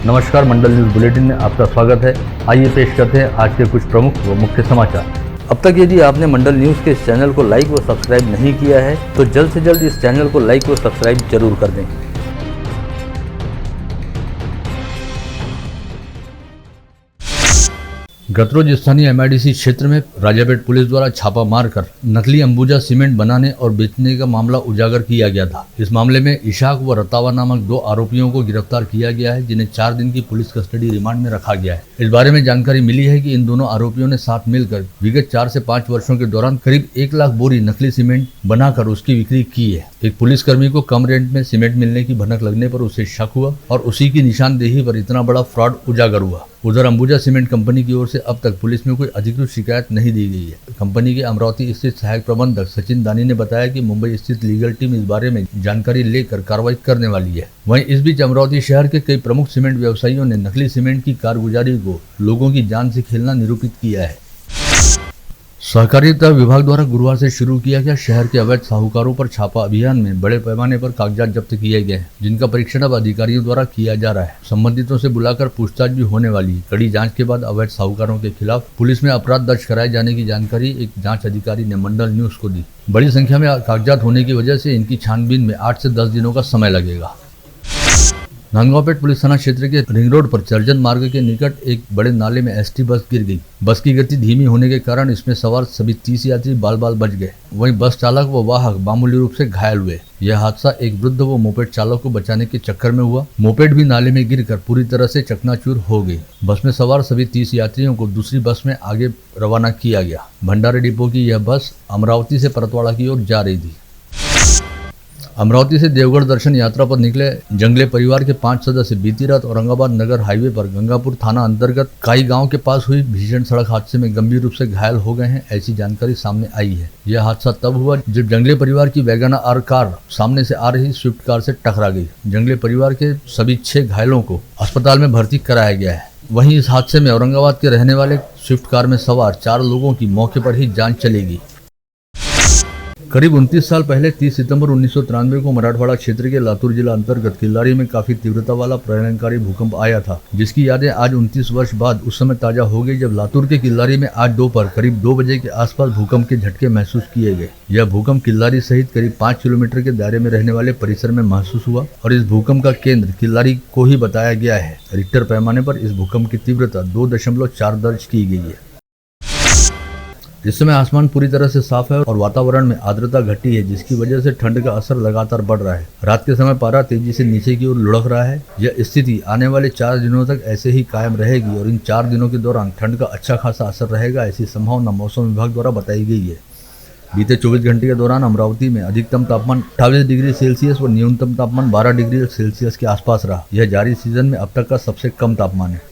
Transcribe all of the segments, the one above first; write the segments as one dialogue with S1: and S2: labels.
S1: नमस्कार, मंडल news bulletin में आपका स्वागत है। आइए पेश करते हैं आज के कुछ प्रमुख व मुख्य समाचार। अब तक यदि आपने मंडल न्यूज के इस चैनल को लाइक व सब्सक्राइब नहीं किया है तो जल्द से जल्द इस चैनल को लाइक व सब्सक्राइब जरूर कर दें। गत रोज स्थानीय एमआईडीसी क्षेत्र में राजापेट पुलिस द्वारा छापा मारकर नकली अंबुजा सीमेंट बनाने और बेचने का मामला उजागर किया गया था। इस मामले में इशाक व रतावा नामक 2 आरोपियों को गिरफ्तार किया गया है, जिन्हें 4 दिन की पुलिस कस्टडी रिमांड में रखा गया है। इस बारे में जानकारी मिली है कि इन दोनों आरोपियों ने साथ मिलकर विगत 4 से 5 वर्षों के दौरान करीब 1 लाख बोरी नकली सीमेंट बनाकर उसकी बिक्री की है। एक पुलिसकर्मी को कम रेट में सीमेंट मिलने की भनक लगने पर उसे शक हुआ और उसी की निशानदेही पर इतना बड़ा फ्रॉड उजागर हुआ। उधर अंबुजा सीमेंट कंपनी की ओर से अब तक पुलिस में कोई अधिकृत शिकायत नहीं दी गई है। कंपनी के अमरावती स्थित सहायक प्रबंधक सचिन दानी ने बताया कि मुंबई स्थित लीगल टीम इस बारे में जानकारी लेकर कार्रवाई करने वाली है। वहीं इस बीच अमरावती शहर के कई प्रमुख सीमेंट व्यवसायियों ने नकली सीमेंट की कारगुजारी को लोगों की जान से खेलना निरूपित किया है। सहकारिता विभाग द्वारा गुरुवार से शुरू किया गया शहर के अवैध साहूकारों पर छापा अभियान में बड़े पैमाने पर कागजात जब्त किए गए हैं, जिनका परीक्षण अब अधिकारियों द्वारा किया जा रहा है। संबंधितों से बुलाकर पूछताछ भी होने वाली है। कड़ी जांच के बाद अवैध साहूकारों के खिलाफ पुलिस में अपराध दर्ज कराए जाने की जानकारी एक जांच अधिकारी ने मंडल न्यूज को दी। बड़ी संख्या में कागजात होने की वजह से इनकी छानबीन में 8 से 10 दिनों का समय लगेगा। नांदगांवपेट पुलिस थाना क्षेत्र के रिंग रोड पर चर्जन मार्ग के निकट एक बड़े नाले में एसटी बस गिर गई। बस की गति धीमी होने के कारण इसमें सवार सभी 30 यात्री बाल बाल बच गए। वहीं बस चालक व वाहक मामूली रूप से घायल हुए। यह हादसा एक वृद्ध व मोपेड चालक को बचाने के चक्कर में हुआ। मोपेड भी नाले में गिरकर पूरी तरह से चकनाचूर हो गई। बस में सवार सभी 30 यात्रियों को दूसरी बस में आगे रवाना किया गया। भंडारे डिपो की यह बस अमरावती से परतवाड़ा की ओर जा रही थी। अमरावती से देवगढ़ दर्शन यात्रा पर निकले जंगले परिवार के 5 सदस्य बीती रात औरंगाबाद नगर हाईवे पर गंगापुर थाना अंतर्गत काई गांव के पास हुई भीषण सड़क हादसे में गंभीर रूप से घायल हो गए हैं, ऐसी जानकारी सामने आई है। यह हादसा तब हुआ जब जंगले परिवार की वैगन आर कार सामने से आ रही स्विफ्ट कार से टकरा गई। जंगले परिवार के सभी 6 घायलों को अस्पताल में भर्ती कराया गया है। वहीं इस हादसे में औरंगाबाद के रहने वाले स्विफ्ट कार में सवार 4 लोगों की मौके पर ही जान चली गई। करीब 29 साल पहले 30 सितंबर 1993 को मराठवाड़ा क्षेत्र के लातूर जिला अंतर्गत किल्लारी में काफी तीव्रता वाला प्रलयंकारी भूकंप आया था, जिसकी यादें आज 29 वर्ष बाद उस समय ताजा हो गई जब लातूर के किल्लारी में आज दोपहर करीब 2 बजे के आसपास भूकंप के झटके महसूस किए गए। यह भूकंप किल्लारी सहित करीब 5 किलोमीटर के दायरे में रहने वाले परिसर में महसूस हुआ और इस भूकंप का केंद्र किल्लारी को ही बताया गया है। रिक्टर पैमाने पर इस भूकंप की तीव्रता 2.4 दर्ज की गई है। इस समय आसमान पूरी तरह से साफ है और वातावरण में आर्द्रता घटी है, जिसकी वजह से ठंड का असर लगातार बढ़ रहा है। रात के समय पारा तेजी से नीचे की ओर लुढ़क रहा है। यह स्थिति आने वाले 4 दिनों तक ऐसे ही कायम रहेगी और इन 4 दिनों के दौरान ठंड का अच्छा खासा असर रहेगा, ऐसी संभावना मौसम विभाग द्वारा बताई गई है। बीते 24 घंटे के दौरान अमरावती में अधिकतम तापमान 28 डिग्री सेल्सियस व न्यूनतम तापमान 12 डिग्री सेल्सियस के आसपास रहा। यह जारी सीजन में अब तक का सबसे कम तापमान है।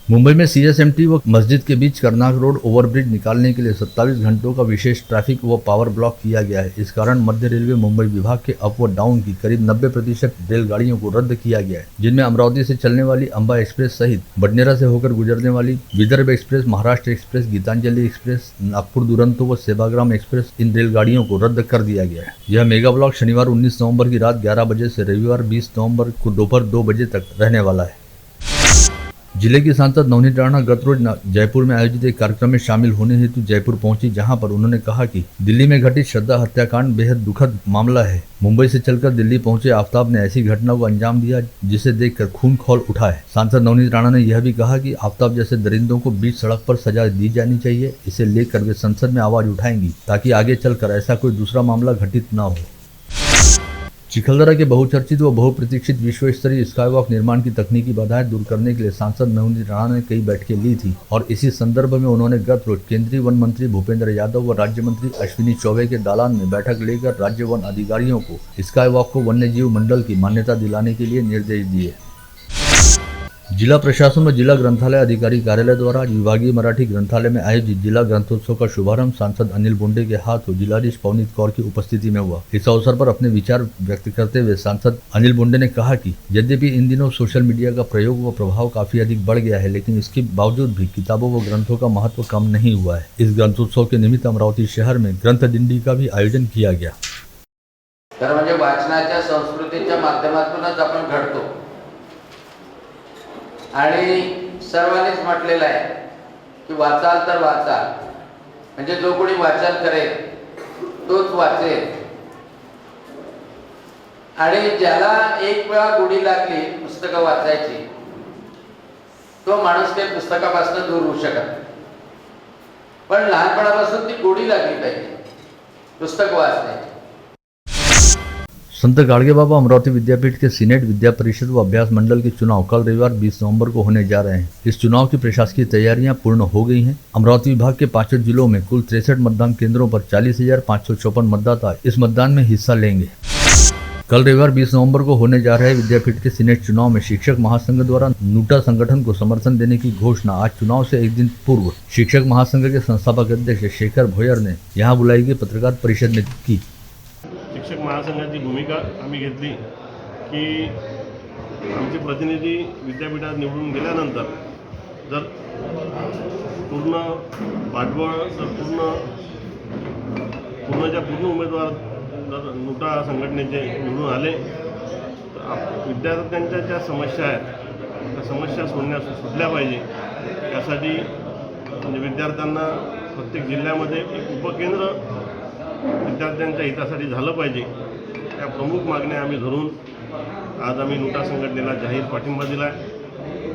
S1: मुंबई में सीएसएमटी व मस्जिद के बीच करनाक रोड ओवरब्रिज निकालने के लिए 27 घंटों का विशेष ट्रैफिक व पावर ब्लॉक किया गया है। इस कारण मध्य रेलवे मुंबई विभाग के अप व डाउन की करीब 90% रेलगाड़ियों को रद्द किया गया है, जिनमें अमरावती से चलने वाली अंबा एक्सप्रेस सहित बडनेरा से होकर गुजरने वाली Vidarbha express, Maharashtra express, Gitanjali express, Nagpur Duronto व सेवाग्राम एक्सप्रेस इन रेलगाड़ियों को रद्द कर दिया गया है। यह मेगा ब्लॉक शनिवार 19 नवम्बर की रात 11 बजे से रविवार 20 नवम्बर को दोपहर 2 बजे तक रहने वाला है। जिले की सांसद नवनीत राणा गत रोज जयपुर में आयोजित एक कार्यक्रम में शामिल होने हेतु जयपुर पहुंची, जहां पर उन्होंने कहा कि दिल्ली में घटित श्रद्धा हत्याकांड बेहद दुखद मामला है। मुंबई से चलकर दिल्ली पहुंचे आफ्ताब ने ऐसी घटना को अंजाम दिया जिसे देखकर खून खौल उठा है। सांसद नवनीत राणा ने यह भी कहा कि आफ्ताब जैसे दरिंदों को बीच सड़क पर सजा दी जानी चाहिए। इसे लेकर वे संसद में आवाज उठाएंगी ताकि आगे चलकर ऐसा कोई दूसरा मामला घटित न हो। चिखलदरा के बहुचर्चित व बहुप्रतीक्षित विश्व स्तरीय स्काईवॉक निर्माण की तकनीकी बाधाएं दूर करने के लिए सांसद नवनीत राणा ने कई बैठकें ली थी और इसी संदर्भ में उन्होंने गत रोज केंद्रीय वन मंत्री भूपेंद्र यादव व राज्य मंत्री अश्विनी चौबे के दालान में बैठक लेकर राज्य वन अधिकारियों को स्काईवॉक को वन्यजीव मंडल की मान्यता दिलाने के लिए निर्देश दिए। जिला प्रशासन व जिला ग्रंथालय अधिकारी कार्यालय द्वारा आज विभागीय मराठी ग्रंथालय में आयोजित जिला ग्रंथोत्सव का शुभारंभ सांसद अनिल बोंडे के हाथों जिलाधीश पवनीत कौर की उपस्थिति में हुआ। इस अवसर पर अपने विचार व्यक्त करते हुए सांसद अनिल बोंडे ने कहा कि यद्यपि इन दिनों सोशल मीडिया का प्रयोग व प्रभाव काफी अधिक बढ़ गया है, लेकिन इसके बावजूद भी किताबों व ग्रंथों का महत्व कम नहीं हुआ है। इस ग्रंथोत्सव के निमित्त अमरावती शहर में ग्रंथ दिंडी का भी आयोजन किया गया।
S2: तर म्हणजे वाचनाच्या संस्कृतीच्या माध्यमातूनच आपण घडतो आणि सर्वांनीच म्हटलेलं आहे की वाचाल तर वाचाल, म्हणजे जो कोणी वाचन करेल तोच वाचेल. आणि ज्याला एक वेळा गोडी लागली पुस्तकं वाचायची, तो माणूस काही पुस्तकापासून दूर होऊ शकत नाही. पण लहानपणापासून ती गोडी लागली पाहिजे पुस्तक वाचण्याची.
S1: संत गाड़गे बाबा अमरावती विद्यापीठ के सीनेट विद्या परिषद व अभ्यास मंडल के चुनाव कल रविवार 20 नवंबर को होने जा रहे हैं. इस चुनाव की प्रशासकीय तैयारियां पूर्ण हो गई हैं. अमरावती विभाग के 5 जिलों में कुल 63 मतदान केंद्रों पर 40,554 मतदाता इस मतदान में हिस्सा लेंगे. कल रविवार 20 नवंबर को होने जा रहे विद्यापीठ के सीनेट चुनाव में शिक्षक महासंघ द्वारा नूटा संगठन को समर्थन देने की घोषणा आज चुनाव से एक दिन पूर्व शिक्षक महासंघ के संस्थापक अध्यक्ष शेखर भोयर ने यहां बुलाई गई पत्रकार परिषद में की.
S3: शिक्षक महासंघाची भूमिका आम्ही घेतली की आमचे प्रतिनिधी विद्यापीठात निवडून गेल्यानंतर जर पूर्ण पाठबळ पूर्णच्या पूर्ण उमेदवार जर नूटा संघटनेचे निवडून आले तर विद्यार्थ्यांच्या ज्या समस्या आहेत त्या समस्या सुटल्या पाहिजे. यासाठी म्हणजे विद्यार्थ्यांना प्रत्येक जिल्ह्यामध्ये एक उपकेंद्र विद्यार्थ्यांच्या हितासाठी झालं पाहिजे. त्या प्रमुख मागण्या आम्ही धरून आज आम्ही नूटा संघटनेला जाहीर पाठिंबा दिला आहे.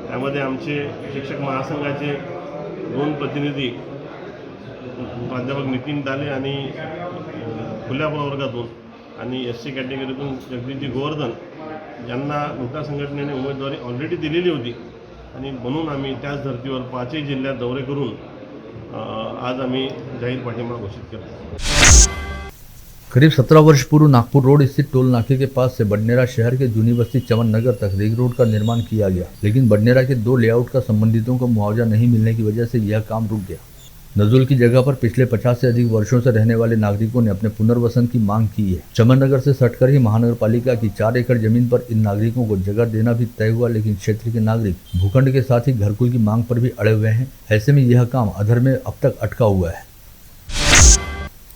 S3: त्यामध्ये आमचे शिक्षक महासंघाचे 2 प्रतिनिधी प्राध्यापक नितीन डाले आणि खुल्या प्रवर्गातून आणि SC कॅटेगरीतून जगदीशजी गोवर्धन यांना नूटा संघटनेने उमेदवारी ऑलरेडी दिलेली होती आणि म्हणून आम्ही त्याच धर्तीवर 5 जिल्ह्यात दौरे करून आज आम्ही जाहीर पाठिंबा घोषित केला.
S1: करीब 17 वर्ष पूर्व नागपुर रोड स्थित टोल नाके के पास से बडनेरा शहर के जूनी बस्ती चमन नगर तक रिंग रोड का निर्माण किया गया, लेकिन बडनेरा के 2 लेआउट का संबंधितों को मुआवजा नहीं मिलने की वजह से यह काम रुक गया. नजुल की जगह पर पिछले 50 से अधिक वर्षों से रहने वाले नागरिकों ने अपने पुनर्वसन की मांग की है. चमन नगर से सटकर ही महानगर पालिका की 4 एकड़ जमीन पर इन नागरिकों को जगह देना भी तय हुआ, लेकिन क्षेत्र के नागरिक भूखंड के साथ ही घरकुल की मांग पर भी अड़े हुए हैं. ऐसे में यह काम अधर में अब तक अटका हुआ है.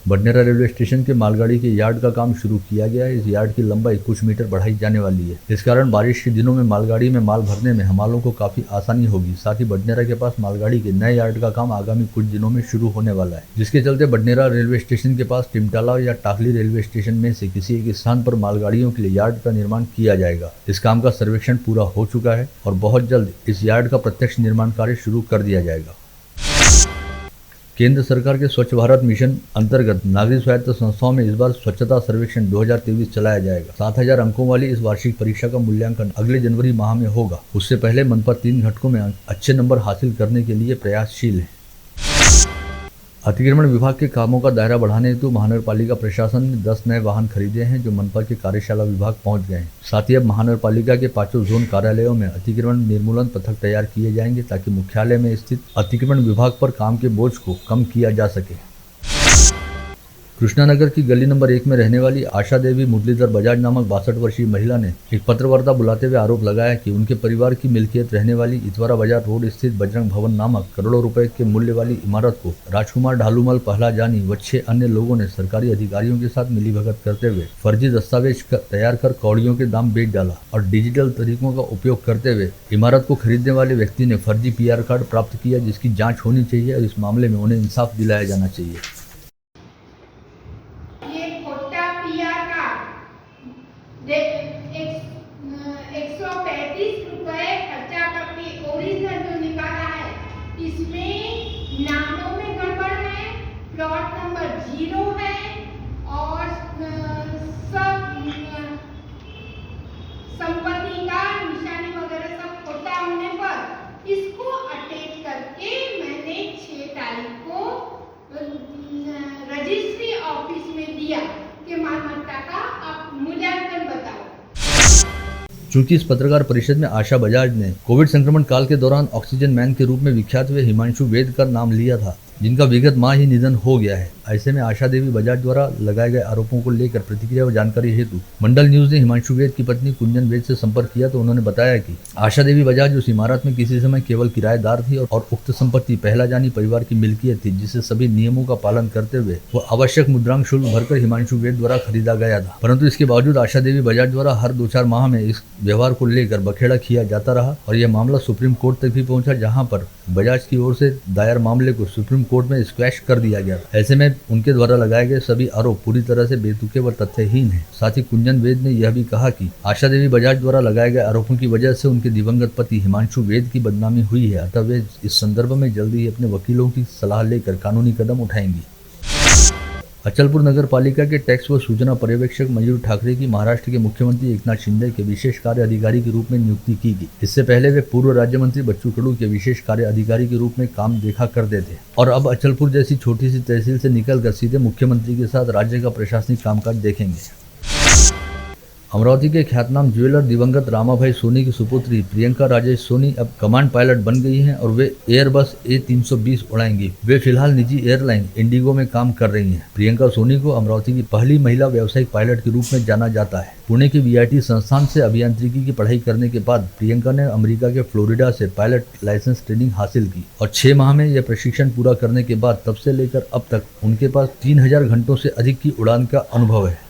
S1: बडनेरा रेलवे स्टेशन के मालगाड़ी के यार्ड का काम शुरू किया गया है. इस यार्ड की लंबाई कुछ मीटर बढ़ाई जाने वाली है. इस कारण बारिश के दिनों में मालगाड़ी में माल भरने में हमालों को काफी आसानी होगी. साथ ही बडनेरा के पास मालगाड़ी के नए यार्ड का काम आगामी कुछ दिनों में शुरू होने वाला है, जिसके चलते बडनेरा रेलवे स्टेशन के पास टिमटाला या टाकली रेलवे स्टेशन में से किसी एक स्थान पर मालगाड़ियों के लिए यार्ड का निर्माण किया जाएगा. इस काम का सर्वेक्षण पूरा हो चुका है और बहुत जल्द इस यार्ड का प्रत्यक्ष निर्माण कार्य शुरू कर दिया जाएगा. केंद्र सरकार के स्वच्छ भारत मिशन अंतर्गत नागरिक स्वायत्त संस्थाओं में इस बार स्वच्छता सर्वेक्षण 2023 चलाया जाएगा. 7000 अंकों वाली इस वार्षिक परीक्षा का मूल्यांकन अगले जनवरी माह में होगा. उससे पहले मनपा 3 घटकों में अच्छे नंबर हासिल करने के लिए प्रयासशील है. अतिक्रमण विभाग के कामों का दायरा बढ़ाने हेतु महानगर पालिका प्रशासन ने 10 नए वाहन खरीदे हैं, जो मनपा के कार्यशाला विभाग पहुंच गए हैं. साथ ही अब महानगर पालिका के 5 जोन कार्यालयों में अतिक्रमण निर्मूलन पथक तैयार किए जाएंगे, ताकि मुख्यालय में स्थित अतिक्रमण विभाग पर काम के बोझ को कम किया जा सके. कृष्णानगर की गली नंबर 1 में रहने वाली आशा देवी मुरलीधर बजाज नामक 62 वर्षीय महिला ने एक पत्रवार्ता बुलाते हुए आरोप लगाया कि उनके परिवार की मिल्कियत रहने वाली इतवारा बाजार रोड स्थित बजरंग भवन नामक करोड़ों रुपए के मूल्य वाली इमारत को राजकुमार ढालूमल पहला जानी व 6 अन्य लोगों ने सरकारी अधिकारियों के साथ मिलीभगत करते हुए फर्जी दस्तावेज तैयार कर कौड़ियों के दाम बेच डाला और डिजिटल तरीकों का उपयोग करते हुए इमारत को खरीदने वाले व्यक्ति ने फर्जी PR कार्ड प्राप्त किया, जिसकी जाँच होनी चाहिए और इस मामले में उन्हें इंसाफ दिलाया जाना चाहिए.
S4: नामों में गड़बड़ है, प्लॉट नंबर 0 है और सब संपत्ति का निशानी वगैरह सब खोटा होने पर इसको अटैच करके मैंने 6 तारीख को रजिस्ट्री ऑफिस में दिया कि मालमत्ता का आप मूल्यांकन बताओ.
S1: चूंकि इस पत्रकार परिषद में आशा बजाज ने कोविड संक्रमण काल के दौरान ऑक्सीजन मैन के रूप में विख्यात हुए हिमांशु वेद का नाम लिया था, जिनका विगत माह ही निधन हो गया है। ऐसे में आशा देवी बजाज द्वारा लगाए गए आरोपों को लेकर प्रतिक्रिया व जानकारी हेतु मंडल न्यूज ने हिमांशु वैद की पत्नी कुंजन वैद से संपर्क किया तो उन्होंने बताया कि आशा देवी बजाज उस इमारत में किसी समय केवल किराएदार थी और उक्त संपत्ति पहला जानी परिवार की मिल्कियत थी, जिसे सभी नियमों का पालन करते हुए वो आवश्यक मुद्रांक शुल्क भरकर हिमांशु वैद द्वारा खरीदा गया था। परंतु इसके बावजूद आशा देवी बजाज द्वारा हर 2-4 माह में इस व्यवहार को लेकर बखेड़ा किया जाता रहा और यह मामला सुप्रीम कोर्ट तक भी पहुंचा, जहां पर बजाज की ओर से दायर मामले को सुप्रीम कोर्ट में स्क्वैश कर दिया गया। ऐसे में उनके द्वारा लगाए गए सभी आरोप पूरी तरह से बेतुके व तथ्यहीन हैं। साथ ही कुंजन वैद ने यह भी कहा कि आशा देवी बजाज द्वारा लगाए गए आरोपों की वजह से उनके दिवंगत पति हिमांशु वैद की बदनामी हुई है, अतः वे इस संदर्भ में जल्दी ही अपने वकीलों की सलाह लेकर कानूनी कदम उठाएंगी। अचलपुर नगर पालिका के टैक्स व सूचना पर्यवेक्षक मयूर ठाकरे की महाराष्ट्र के मुख्यमंत्री एकनाथ शिंदे के विशेष कार्य अधिकारी के रूप में नियुक्ति की गई। इससे पहले वे पूर्व राज्य मंत्री बच्चू कडू के विशेष कार्य अधिकारी के रूप में काम देखा करते थे और अब अचलपुर जैसी छोटी सी तहसील से निकलकर सीधे मुख्यमंत्री के साथ राज्य का प्रशासनिक कामकाज देखेंगे। अमरावती के ख्यातनाम ज्वेलर दिवंगत रामाभाई सोनी की सुपुत्री प्रियंका राजेश सोनी अब कमांड पायलट बन गई हैं और वे एयरबस A320 उड़ाएंगी। वे फिलहाल निजी एयरलाइन इंडिगो में काम कर रही हैं। प्रियंका सोनी को अमरावती की पहली महिला व्यावसायिक पायलट के रूप में जाना जाता है। पुणे के VIT संस्थान से अभियांत्रिकी की पढ़ाई करने के बाद प्रियंका ने अमेरिका के फ्लोरिडा से पायलट लाइसेंस ट्रेनिंग हासिल की और 6 माह में यह प्रशिक्षण पूरा करने के बाद तब से लेकर अब तक उनके पास 3000 घंटों से अधिक की उड़ान का अनुभव है।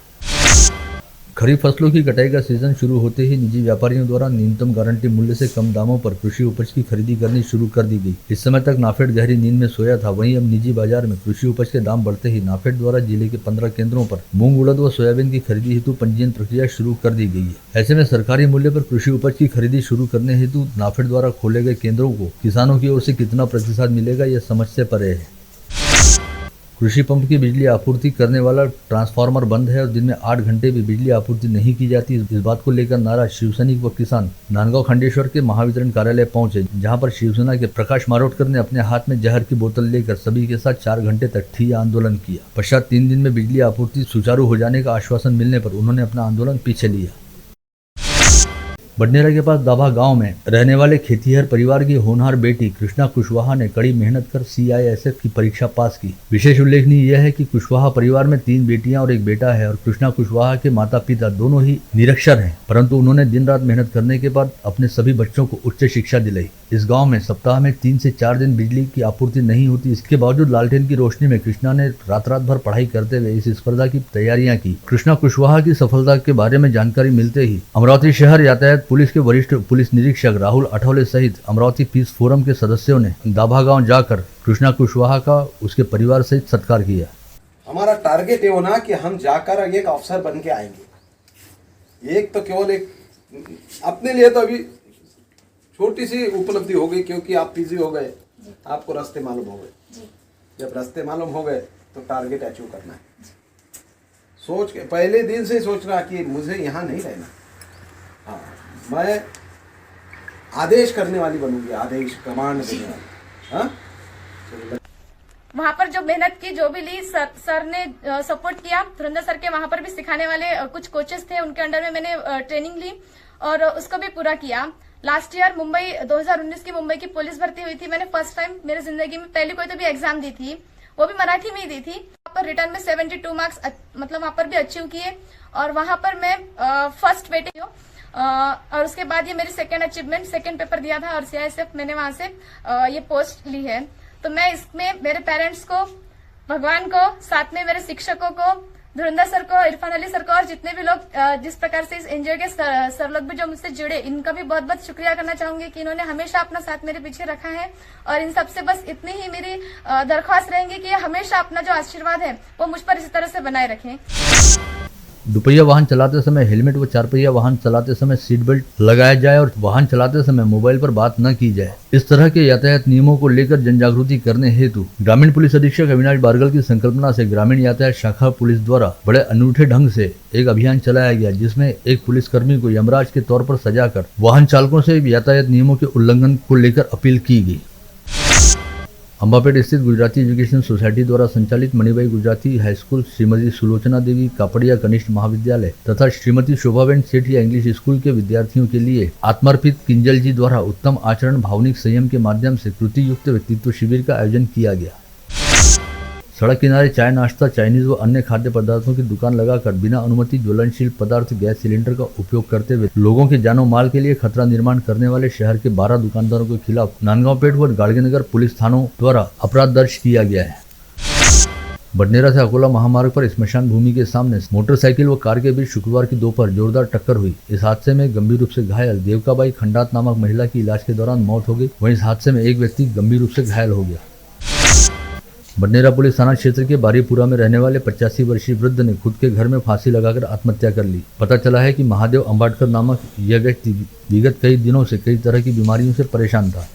S1: खरीफ फसलों की कटाई का सीजन शुरू होते ही निजी व्यापारियों द्वारा न्यूनतम गारंटी मूल्य से कम दामों पर कृषि उपज की खरीदी करनी शुरू कर दी गई। इस समय तक नाफेड गहरी नींद में सोया था। वहीं अब निजी बाजार में कृषि उपज के दाम बढ़ते ही नाफेड द्वारा जिले के 15 केंद्रों पर मूंग, उड़द व सोयाबीन की खरीदी हेतु पंजीयन प्रक्रिया शुरू कर दी गई है। ऐसे में सरकारी मूल्य पर कृषि उपज की खरीदी शुरू करने हेतु नाफेड द्वारा खोले गए केंद्रों को किसानों की ओर से कितना प्रतिशत मिलेगा, यह समझ से परे है। कृषि पंप की बिजली आपूर्ति करने वाला ट्रांसफार्मर बंद है और दिन में 8 घंटे भी बिजली आपूर्ति नहीं की जाती। इस बात को लेकर नाराज शिवसैनिक व किसान नांदगांव खंडेश्वर के महावितरण कार्यालय पहुंचे, जहां पर शिवसेना के प्रकाश मारोटकर ने अपने हाथ में जहर की बोतल लेकर सभी के साथ 4 घंटे तक ठिया आंदोलन किया। पश्चात 3 दिन में बिजली आपूर्ति सुचारू हो जाने का आश्वासन मिलने पर उन्होंने अपना आंदोलन पीछे लिया। बडनेरा के पास दाभा गांव में रहने वाले खेतीहर परिवार की होनहार बेटी कृष्णा कुशवाहा ने कड़ी मेहनत कर CISF की परीक्षा पास की। विशेष उल्लेखनीय यह है कि कुशवाहा परिवार में 3 बेटियां और 1 बेटा है और कृष्णा कुशवाहा के माता पिता दोनों ही निरक्षर हैं, परंतु उन्होंने दिन रात मेहनत करने के बाद अपने सभी बच्चों को उच्च शिक्षा दिलाई। इस गाँव में सप्ताह में 3 से 4 दिन बिजली की आपूर्ति नहीं होती। इसके बावजूद लालटेन की रोशनी में कृष्णा ने रात भर पढ़ाई करते हुए इस स्पर्धा की तैयारियां की। कृष्णा कुशवाहा की सफलता के बारे में जानकारी मिलते ही अमरावती शहर यातायात पुलिस के वरिष्ठ पुलिस निरीक्षक राहुल अठौले सहित अमरावती पीस फोरम के सदस्यों ने दाभा गांव जाकर कृष्णा कुशवाहा का उसके परिवार सहित सत्कार किया।
S5: हमारा टारगेट ये होना कि हम जाकर एक अफसर बन के आएंगे। एक तो केवल एक अपने लिए तो अभी छोटी सी उपलब्धि हो गई, क्योंकि आप पीजी हो गए, आपको रास्ते मालूम हो गए। जब रास्ते मालूम हो गए तो टारगेट अचीव करना है। सोच के पहले दिन से सोचना कि मुझे यहाँ नहीं रहना। हाँ, मैं आदेश करने वाली बनूंगी, आदेश कमांड देने वाली। हाँ,
S6: वहाँ पर जो मेहनत की, जो भी ली, सर ने सपोर्ट किया। धुरंधर सर के वहाँ पर भी सिखाने वाले कुछ कोचेस थे, उनके अंडर में मैंने ट्रेनिंग ली और उसको भी पूरा किया। लास्ट ईयर मुंबई 2019 की मुंबई की पुलिस भर्ती हुई थी। मैंने फर्स्ट टाइम मेरे जिंदगी में पहली कोई तो भी एग्जाम दी थी, वो भी मराठी में ही दी थी। वहाँ पर रिटर्न में 72 मार्क्स मतलब वहाँ पर भी अचीव किए और वहाँ पर मैं फर्स्ट बेटी हूँ। और उसके बाद ये मेरी सेकंड अचीवमेंट, सेकंड पेपर दिया था और CISF मैंने वहां से ये पोस्ट ली है। तो मैं इसमें मेरे पेरेंट्स को, भगवान को, साथ में मेरे शिक्षकों को, धुरंधर सर को, इरफान अली सर को और जितने भी लोग जिस प्रकार से इस एनजीओ के सर लोग भी जो मुझसे जुड़े, इनका भी बहुत बहुत शुक्रिया करना चाहूंगी कि इन्होंने हमेशा अपना साथ मेरे पीछे रखा है। और इन सबसे बस इतनी ही मेरी दरख्वास्त रहेंगी कि हमेशा अपना जो आशीर्वाद है वो मुझ पर इसी तरह से बनाए रखें।
S1: दुपहिया वाहन चलाते समय हेलमेट व 4 पहिया वाहन चलाते समय सीट बेल्ट लगाया जाए और वाहन चलाते समय मोबाइल पर बात न की जाए। इस तरह के यातायात नियमों को लेकर जन जागृति करने हेतु ग्रामीण पुलिस अधीक्षक अविनाश बारगल की संकल्पना से ग्रामीण यातायात शाखा पुलिस द्वारा बड़े अनूठे ढंग से एक अभियान चलाया गया, जिसमें एक पुलिसकर्मी को यमराज के तौर पर सजाकर वाहन चालकों से यातायात नियमों के उल्लंघन को लेकर अपील की गई। अंबापेट स्थित गुजराती एजुकेशन सोसाइटी द्वारा संचालित मणिबाई गुजराती हाई स्कूल, श्रीमती सुलोचना देवी कापड़िया कनिष्ठ महाविद्यालय तथा श्रीमती शोभाबेन सेठिया इंग्लिश स्कूल के विद्यार्थियों के लिए आत्मार्पित किंजल जी द्वारा उत्तम आचरण, भावनिक संयम के माध्यम से कृति युक्त व्यक्तित्व शिविर का आयोजन किया गया। सड़क किनारे चाय नाश्ता, चाइनीज व अन्य खाद्य पदार्थों की दुकान लगाकर बिना अनुमति ज्वलनशील पदार्थ गैस सिलेंडर का उपयोग करते हुए लोगों के जानो माल के लिए खतरा निर्माण करने वाले शहर के 12 दुकानदारों के खिलाफ नांदगांव व गाड़गीनगर पुलिस थानों द्वारा अपराध दर्ज किया गया है। बडनेरा से अकोला महामार्ग पर स्मशान भूमि के सामने मोटरसाइकिल व कार के बीच शुक्रवार की दोपहर जोरदार टक्कर हुई। इस हादसे में गंभीर रूप से घायल देवकाबाई खंडात नामक महिला की इलाज के दौरान मौत हो गई। वहीं इस हादसे में एक व्यक्ति गंभीर रूप से घायल हो गया। बडनेरा पुलिस थाना क्षेत्र के बारीपुरा में रहने वाले 85 वर्षीय वृद्ध ने खुद के घर में फांसी लगाकर आत्महत्या कर ली। पता चला है कि महादेव अंबाटकर नामक यह व्यक्ति विगत कई दिनों से कई तरह की बीमारियों से परेशान था।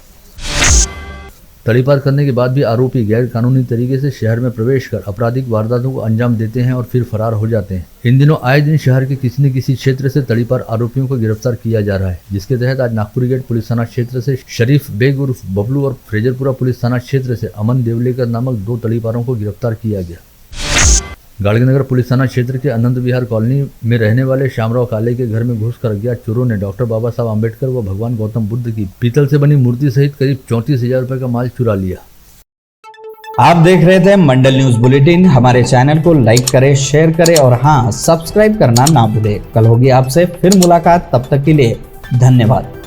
S1: तड़ीपार करने के बाद भी आरोपी गैर कानूनी तरीके से शहर में प्रवेश कर आपराधिक वारदातों को अंजाम देते हैं और फिर फरार हो जाते हैं। इन दिनों आए दिन शहर के किसी न किसी क्षेत्र से तड़ीपार आरोपियों को गिरफ्तार किया जा रहा है, जिसके तहत आज नागपुरी गेट पुलिस थाना क्षेत्र से शरीफ बेग उर्फ बबलू और फ्रेजरपुरा पुलिस थाना क्षेत्र से अमन देवलेकर नामक 2 तड़ीपारों को गिरफ्तार किया गया। गाड़गीनगर पुलिस थाना क्षेत्र के आनंद विहार कॉलोनी में रहने वाले श्यामराव काले के घर में घुसकर अज्ञात चोरों ने डॉक्टर बाबा साहब आम्बेडकर व भगवान गौतम बुद्ध की पीतल से बनी मूर्ति सहित करीब 34,000 रुपए का माल चुरा लिया।
S7: आप देख रहे थे मंडल न्यूज बुलेटिन। हमारे चैनल को लाइक करें, शेयर करें और हाँ, सब्सक्राइब करना ना भूलें। कल होगी आपसे फिर मुलाकात, तब तक के लिए धन्यवाद।